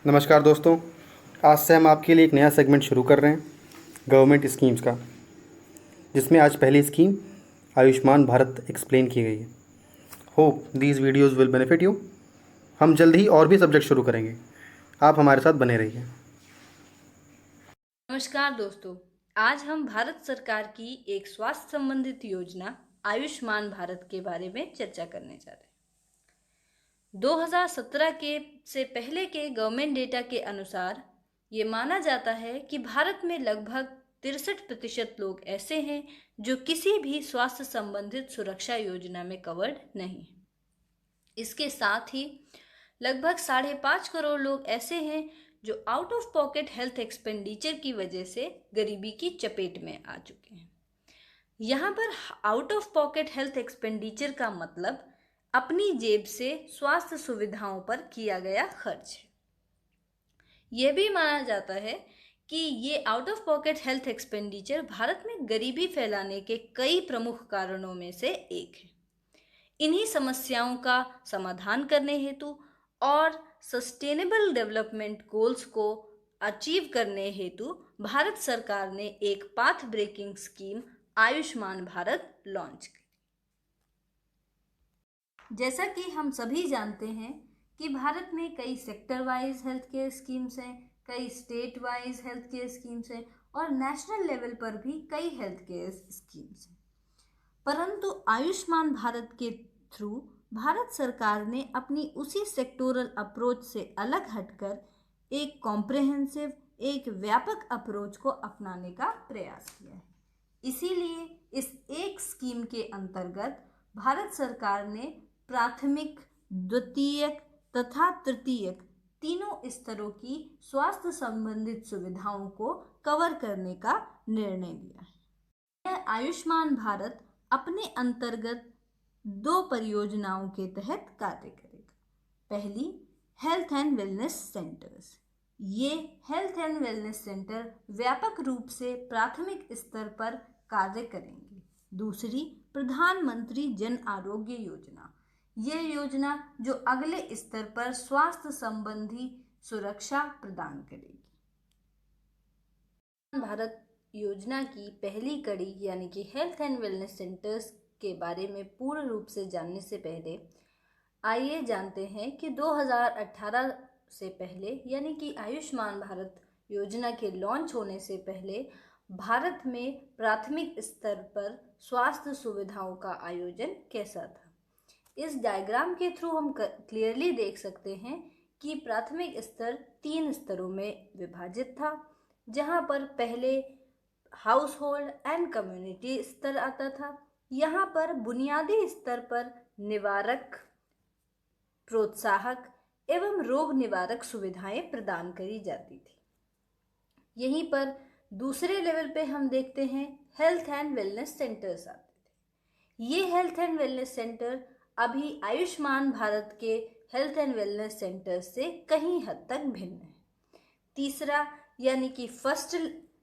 नमस्कार दोस्तों। आज से हम आपके लिए एक नया सेगमेंट शुरू कर रहे हैं गवर्नमेंट स्कीम्स का, जिसमें आज पहली स्कीम आयुष्मान भारत एक्सप्लेन की गई है। Hope these videos will benefit you. हम जल्द ही और भी सब्जेक्ट शुरू करेंगे, आप हमारे साथ बने रहिए। नमस्कार दोस्तों, आज हम भारत सरकार की एक स्वास्थ्य संबंधित योजना आयुष्मान भारत के बारे में चर्चा करने जा रहे हैं। 2017 के से पहले के गवर्नमेंट डेटा के अनुसार ये माना जाता है कि भारत में लगभग 63% लोग ऐसे हैं जो किसी भी स्वास्थ्य संबंधित सुरक्षा योजना में कवर्ड नहीं हैं। इसके साथ ही लगभग 5.5 करोड़ लोग ऐसे हैं जो out of pocket health expenditure की वजह से गरीबी की चपेट में आ चुके हैं। यहाँ पर out of pocket health expenditure का मतलब अपनी जेब से स्वास्थ्य सुविधाओं पर किया गया खर्च है। यह भी माना जाता है कि ये out of pocket health expenditure Bharat में गरीबी फैलाने के कई प्रमुख कारणों में से एक है। इन्हीं समस्याओं का समाधान करने हेतु और सस्टेनेबल डेवलपमेंट गोल्स को अचीव करने हेतु भारत सरकार ने एक path breaking scheme Ayushman Bharat launch की। जैसा कि हम सभी जानते हैं कि भारत में कई sector wise health care schemes हैं, कई state wise health care schemes हैं और नेशनल लेवल पर भी कई हेल्थ केयर स्कीम्स हैं। परंतु आयुष्मान भारत के थ्रू भारत सरकार ने अपनी उसी सेक्टोरल अप्रोच से अलग हटकर एक कॉम्प्रिहेंसिव, एक व्यापक अप्रोच को अपनाने का प्रयास किया है। इसीलिए इस एक स्कीम के अंतर्गत भारत सरकार ने प्राथमिक, द्वितीयक तथा तृतीयक तीनों स्तरों की स्वास्थ्य संबंधित सुविधाओं को कवर करने का निर्णय लिया है। यह आयुष्मान भारत अपने अंतर्गत 2 परियोजनाओं के तहत कार्य करेगा। पहली, हेल्थ एंड वेलनेस सेंटर्स। ये हेल्थ एंड वेलनेस सेंटर व्यापक रूप से प्राथमिक स्तर पर कार्य करेंगे। दूसरी, प्रधानमंत्री जन आरोग्य योजना। ये योजना जो अगले स्तर पर स्वास्थ्य संबंधी सुरक्षा प्रदान करेगी। भारत योजना की पहली कड़ी यानी कि हेल्थ एंड वेलनेस सेंटर्स के बारे में पूर्ण रूप से जानने से पहले आइए जानते हैं कि 2018 से पहले यानी कि आयुष्मान भारत योजना के लॉन्च होने से पहले भारत में प्राथमिक स्तर पर स्वास्थ्य सुविधाओं का आयोजन कैसा था। इस डायग्राम के थ्रू हम क्लियरली देख सकते हैं कि प्राथमिक स्तर 3 स्तरों में विभाजित था, जहां पर पहले हाउस होल्ड एंड कम्युनिटी स्तर आता था। यहाँ पर बुनियादी स्तर पर निवारक, प्रोत्साहक एवं रोग निवारक सुविधाएं प्रदान करी जाती थी। यहीं पर दूसरे लेवल पे हम देखते हैं हेल्थ एंड वेलनेस सेंटर्स आते थे। ये हेल्थ एंड वेलनेस सेंटर अभी आयुष्मान भारत के हेल्थ एंड वेलनेस सेंटर से कहीं हद तक भिन्न है। तीसरा यानी कि फर्स्ट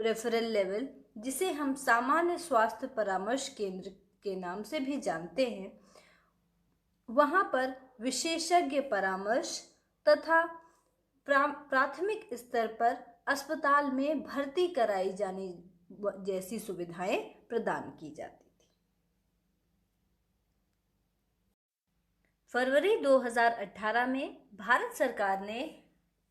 रेफरल लेवल, जिसे हम सामान्य स्वास्थ्य परामर्श केंद्र के नाम से भी जानते हैं, वहाँ पर विशेषज्ञ परामर्श तथा प्राथमिक स्तर पर अस्पताल में भर्ती कराई जाने जैसी सुविधाएं प्रदान की जाती थी। फरवरी 2018 में भारत सरकार ने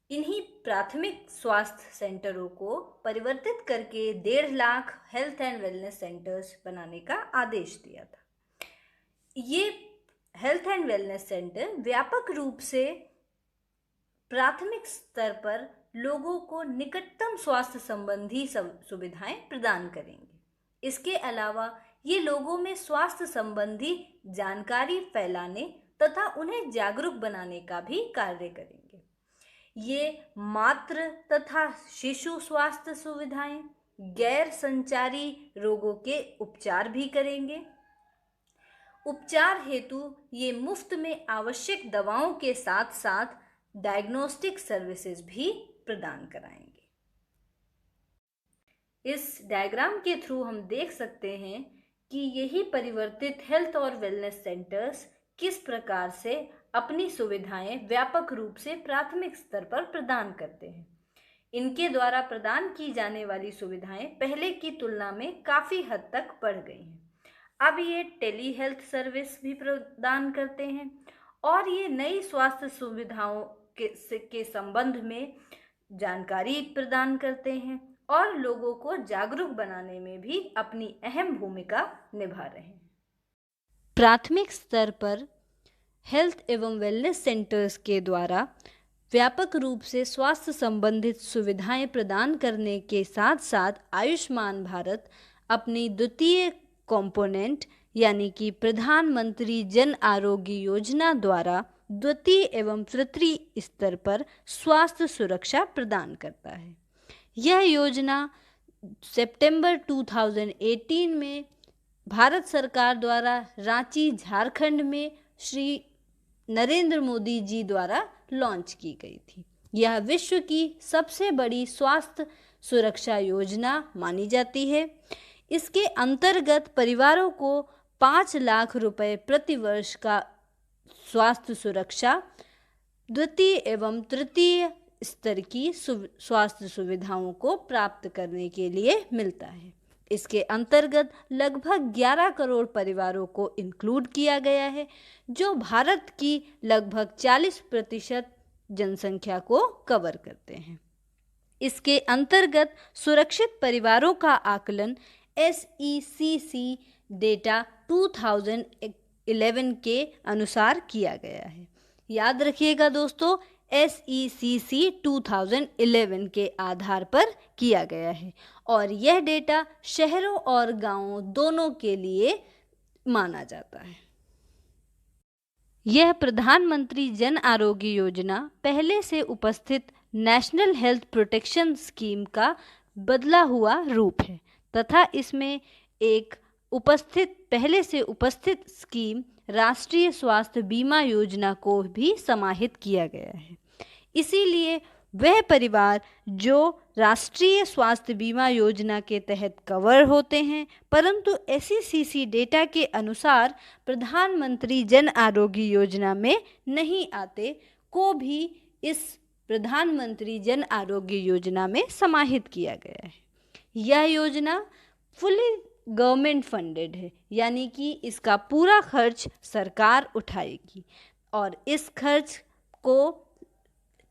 इन्हीं प्राथमिक स्वास्थ्य सेंटरों को परिवर्तित करके 1.5 lakh health and wellness centres बनाने का आदेश दिया था। ये हेल्थ एंड वेलनेस सेंटर व्यापक रूप से प्राथमिक स्तर पर लोगों को निकटतम स्वास्थ्य संबंधी सुविधाएं प्रदान करेंगे। इसके अलावा ये लोगों में स्वास्थ्य संबंधी जानकारी फैलाने तथा उन्हें जागरूक बनाने का भी कार्य करेंगे। ये मातृ तथा शिशु स्वास्थ्य सुविधाएं, गैर संचारी रोगों के उपचार भी करेंगे। उपचार हेतु ये मुफ्त में आवश्यक दवाओं के साथ साथ डायग्नोस्टिक सर्विसेज भी प्रदान कराएंगे। इस डायग्राम के थ्रू हम देख सकते हैं कि यही परिवर्तित हेल्थ और वेलनेस सेंटर्स किस प्रकार से अपनी सुविधाएं व्यापक रूप से प्राथमिक स्तर पर प्रदान करते हैं। इनके द्वारा प्रदान की जाने वाली सुविधाएं पहले की तुलना में काफ़ी हद तक बढ़ गई हैं। अब ये टेली हेल्थ सर्विस भी प्रदान करते हैं और ये नई स्वास्थ्य सुविधाओं के संबंध में जानकारी प्रदान करते हैं और लोगों को जागरूक बनाने में भी अपनी अहम भूमिका निभा रहे हैं। प्राथमिक स्तर पर हेल्थ एवं वेलनेस सेंटर्स के द्वारा व्यापक रूप से स्वास्थ्य संबंधित सुविधाएं प्रदान करने के साथ साथ आयुष्मान भारत अपनी द्वितीय कंपोनेंट यानी कि प्रधानमंत्री जन आरोग्य योजना द्वारा द्वितीय एवं तृतीय स्तर पर स्वास्थ्य सुरक्षा प्रदान करता है। यह योजना सितंबर 2018 में भारत सरकार द्वारा रांची, झारखंड में श्री नरेंद्र मोदी जी द्वारा लॉन्च की गई थी। यह विश्व की सबसे बड़ी स्वास्थ्य सुरक्षा योजना मानी जाती है। इसके अंतर्गत परिवारों को 5 लाख रुपए प्रति वर्ष का स्वास्थ्य सुरक्षा, द्वितीय एवं तृतीय स्तर की स्वास्थ्य सुविधाओं को प्राप्त करने के लिए मिलता है। इसके अंतर्गत लगभग 11 करोड़ परिवारों को इंक्लूड किया गया है, जो भारत की लगभग 40% जनसंख्या को कवर करते हैं। इसके अंतर्गत सुरक्षित परिवारों का आकलन SECC डेटा 2011 के अनुसार किया गया है। याद रखिएगा दोस्तों, SECC 2011 के आधार पर किया गया है और यह डेटा शहरों और गांवों दोनों के लिए माना जाता है। यह प्रधानमंत्री जन आरोग्य योजना पहले से उपस्थित नेशनल हेल्थ प्रोटेक्शन स्कीम का बदला हुआ रूप है तथा इसमें एक पहले से उपस्थित स्कीम राष्ट्रीय स्वास्थ्य बीमा योजना को भी समाहित किया गया है। इसीलिए वह परिवार जो राष्ट्रीय स्वास्थ्य बीमा योजना के तहत कवर होते हैं परंतु SECC डेटा के अनुसार प्रधानमंत्री जन आरोग्य योजना में नहीं आते को भी इस प्रधानमंत्री जन आरोग्य योजना में समाहित किया गया है। यह योजना फुली गवर्नमेंट फंडेड है, यानी कि इसका पूरा खर्च सरकार उठाएगी और इस खर्च को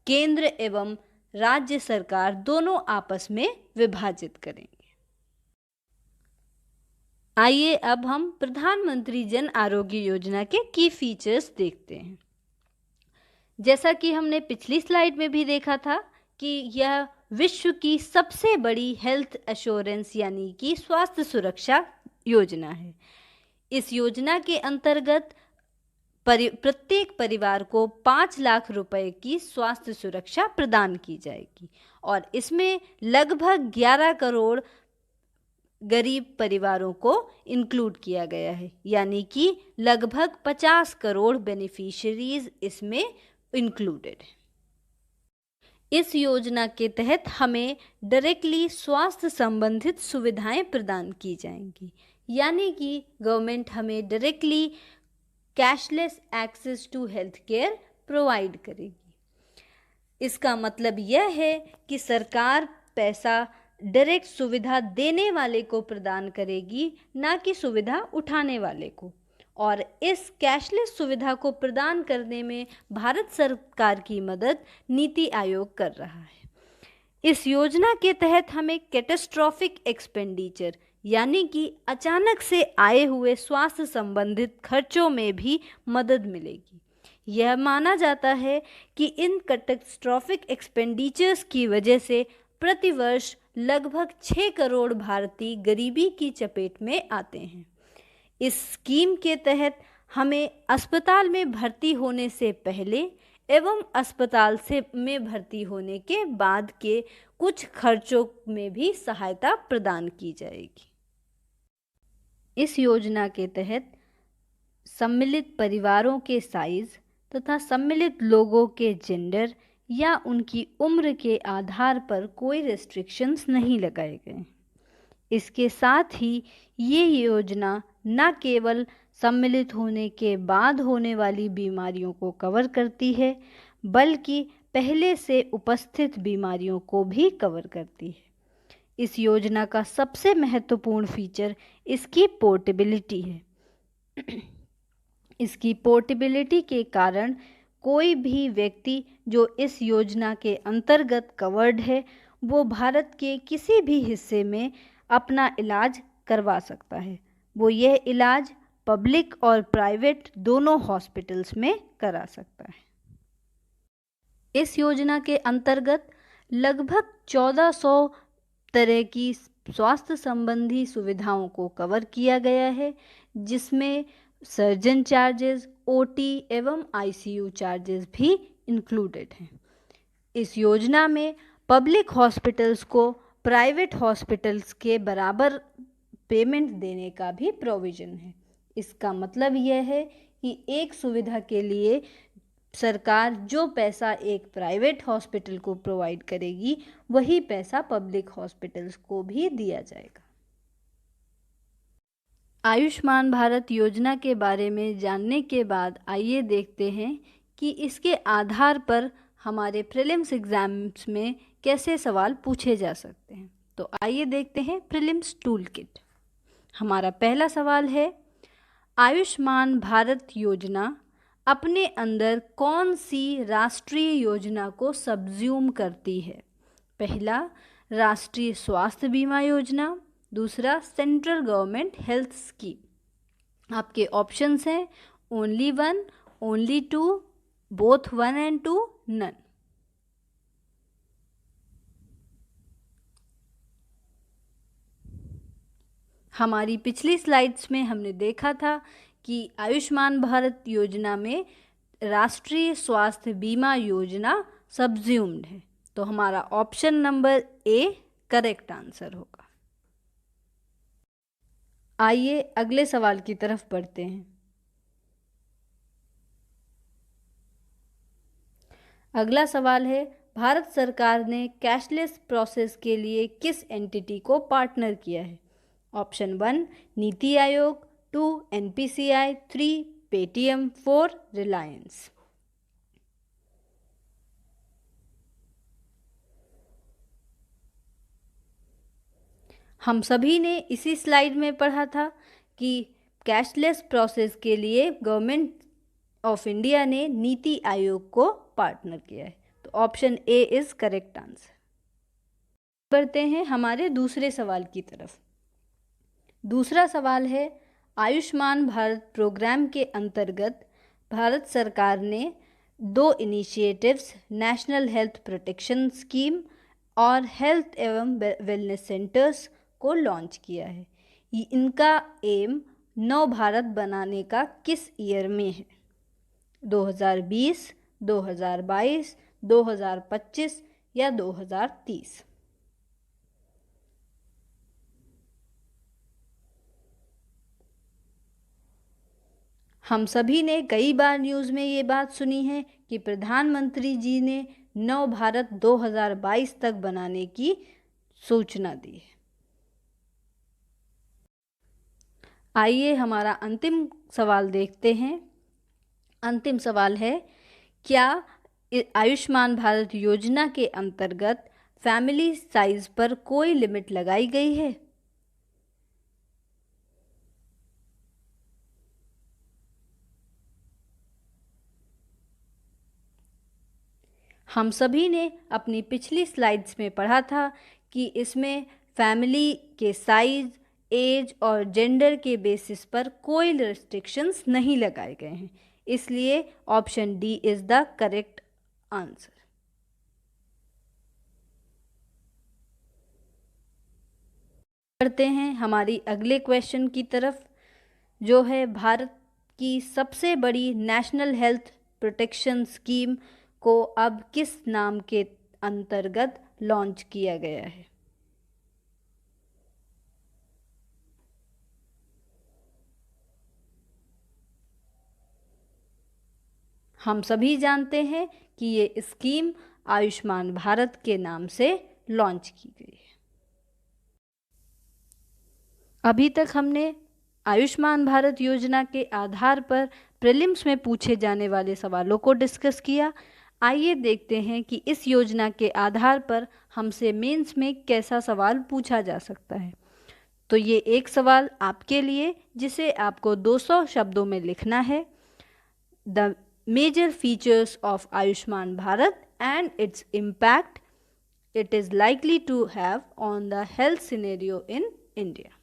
केंद्र एवं राज्य सरकार दोनों आपस में विभाजित करेंगे। आइए अब हम प्रधानमंत्री जन आरोग्य योजना के की फीचर्स देखते हैं। जैसा कि हमने पिछली स्लाइड में भी देखा था कि यह विश्व की सबसे बड़ी हेल्थ एश्योरेंस यानी कि स्वास्थ्य सुरक्षा योजना है। इस योजना के अंतर्गत प्रत्येक परिवार को 5 लाख रुपए की स्वास्थ्य सुरक्षा प्रदान की जाएगी और इसमें लगभग 11 करोड़ गरीब परिवारों को इंक्लूड किया गया है, यानी कि लगभग 50 करोड़ बेनिफिशियरीज इसमें इंक्लूडेड है। इस योजना के तहत हमें डायरेक्टली स्वास्थ्य संबंधित सुविधाएं प्रदान की जाएंगी, यानी कि गवर्नमेंट हमें directly cashless access to health care provide करेगी। इसका मतलब यह है कि सरकार पैसा डायरेक्ट सुविधा देने वाले को प्रदान करेगी, ना कि सुविधा उठाने वाले को। और इस कैशलेस सुविधा को प्रदान करने में भारत सरकार की मदद नीति आयोग कर रहा है। इस योजना के तहत हमें कैटास्ट्रॉफिक एक्सपेंडिचर यानी कि अचानक से आए हुए स्वास्थ्य संबंधित खर्चों में भी मदद मिलेगी। यह माना जाता है कि इन कैटास्ट्रॉफिक एक्सपेंडिचर्स की वजह से प्रतिवर्ष लगभग 6 करोड़ भारतीय गरीबी की चपेट में आते हैं। इस स्कीम के तहत हमें अस्पताल में भर्ती होने से पहले एवं अस्पताल में भर्ती होने के बाद के कुछ खर्चों में भी सहायता प्रदान की जाएगी। इस योजना के तहत सम्मिलित परिवारों के साइज तथा सम्मिलित लोगों के जेंडर या उनकी उम्र के आधार पर कोई रेस्ट्रिक्शंस नहीं लगाए गए। इसके साथ ही ये योजना न केवल सम्मिलित होने के बाद होने वाली बीमारियों को कवर करती है, बल्कि पहले से उपस्थित बीमारियों को भी कवर करती है। इस योजना का सबसे महत्वपूर्ण फीचर इसकी पोर्टेबिलिटी है। इसकी पोर्टेबिलिटी के कारण कोई भी व्यक्ति जो इस योजना के अंतर्गत कवर्ड है, वो भारत के किसी भी हिस्से में अपना इलाज करवा सकता है। वो यह इलाज पब्लिक और प्राइवेट दोनों हॉस्पिटल्स में करा सकता है। इस योजना के अंतर्गत लगभग 1400 तरह की स्वास्थ्य संबंधी सुविधाओं को कवर किया गया है, जिसमें सर्जन चार्जेस, ओटी एवं आईसीयू चार्जेस भी इंक्लूडेड हैं। इस योजना में पब्लिक हॉस्पिटल्स को प्राइवेट हॉस्पिटल्स के बराबर पेमेंट देने का भी प्रोविज़न है। इसका मतलब यह है कि एक सुविधा के लिए सरकार जो पैसा एक प्राइवेट हॉस्पिटल को प्रोवाइड करेगी, वही पैसा पब्लिक हॉस्पिटल्स को भी दिया जाएगा। आयुष्मान भारत योजना के बारे में जानने के बाद आइए देखते हैं कि इसके आधार पर हमारे प्रीलिम्स एग्जाम्स में कैसे सवाल पूछे जा सकते हैं। तो आइए देखते हैं प्रीलिम्स टूल किट। हमारा पहला सवाल है, आयुष्मान भारत योजना अपने अंदर कौन सी राष्ट्रीय योजना को सब्ज्यूम करती है? पहला, राष्ट्रीय स्वास्थ्य बीमा योजना, दूसरा सेंट्रल गवर्नमेंट हेल्थ स्कीम। आपके ऑप्शंस हैं only 1, only 2, both 1 and 2, none. हमारी पिछली स्लाइड्स में हमने देखा था कि आयुष्मान भारत योजना में राष्ट्रीय स्वास्थ्य बीमा योजना सब्ज्यूम्ड है, तो हमारा option number A correct answer होगा। आइए अगले सवाल की तरफ बढ़ते हैं। अगला सवाल है, भारत सरकार ने कैशलेस प्रोसेस के लिए किस एंटिटी को पार्टनर किया है? Option 1 NITI Aayog, 2 NPCI, 3 Paytm, 4 Reliance. हम सभी ने इसी स्लाइड में पढ़ा था कि कैशलेस प्रोसेस के लिए गवर्नमेंट ऑफ इंडिया ने नीति आयोग को पार्टनर किया है, तो option A is correct answer. बढ़ते हैं हमारे दूसरे सवाल की तरफ। दूसरा सवाल है, आयुष्मान भारत प्रोग्राम के अंतर्गत भारत सरकार ने 2 initiatives, national health protection scheme और हेल्थ एवं वेलनेस सेंटर्स को लॉन्च किया है। इनका एम नव भारत बनाने का किस ईयर में है? 2020, 2022, 2025 या 2030? हम सभी ने कई बार न्यूज़ में ये बात सुनी है कि प्रधानमंत्री जी ने नव भारत 2022 तक बनाने की सूचना दी है। आइए हमारा अंतिम सवाल देखते हैं। अंतिम सवाल है, क्या आयुष्मान भारत योजना के अंतर्गत फैमिली साइज पर कोई लिमिट लगाई गई है? हम सभी ने अपनी पिछली स्लाइड्स में पढ़ा था कि इसमें फैमिली के साइज, एज और जेंडर के बेसिस पर कोई रेस्ट्रिक्शंस नहीं लगाए गए हैं, इसलिए option D is the correct answer. बढ़ते हैं हमारी अगले क्वेश्चन की तरफ, जो है भारत की सबसे बड़ी नेशनल हेल्थ प्रोटेक्शन स्कीम को अब किस नाम के अंतर्गत लॉन्च किया गया है? हम सभी जानते हैं कि ये स्कीम आयुष्मान भारत के नाम से लॉन्च की गई है। अभी तक हमने आयुष्मान भारत योजना के आधार पर प्रीलिम्स में पूछे जाने वाले सवालों को डिस्कस किया। आइए देखते हैं कि इस योजना के आधार पर हमसे मेंस में कैसा सवाल पूछा जा सकता है। तो ये एक सवाल आपके लिए, जिसे आपको 200 शब्दों में लिखना है। The major features of Ayushman Bharat and its impact it is likely to have on the health scenario in India.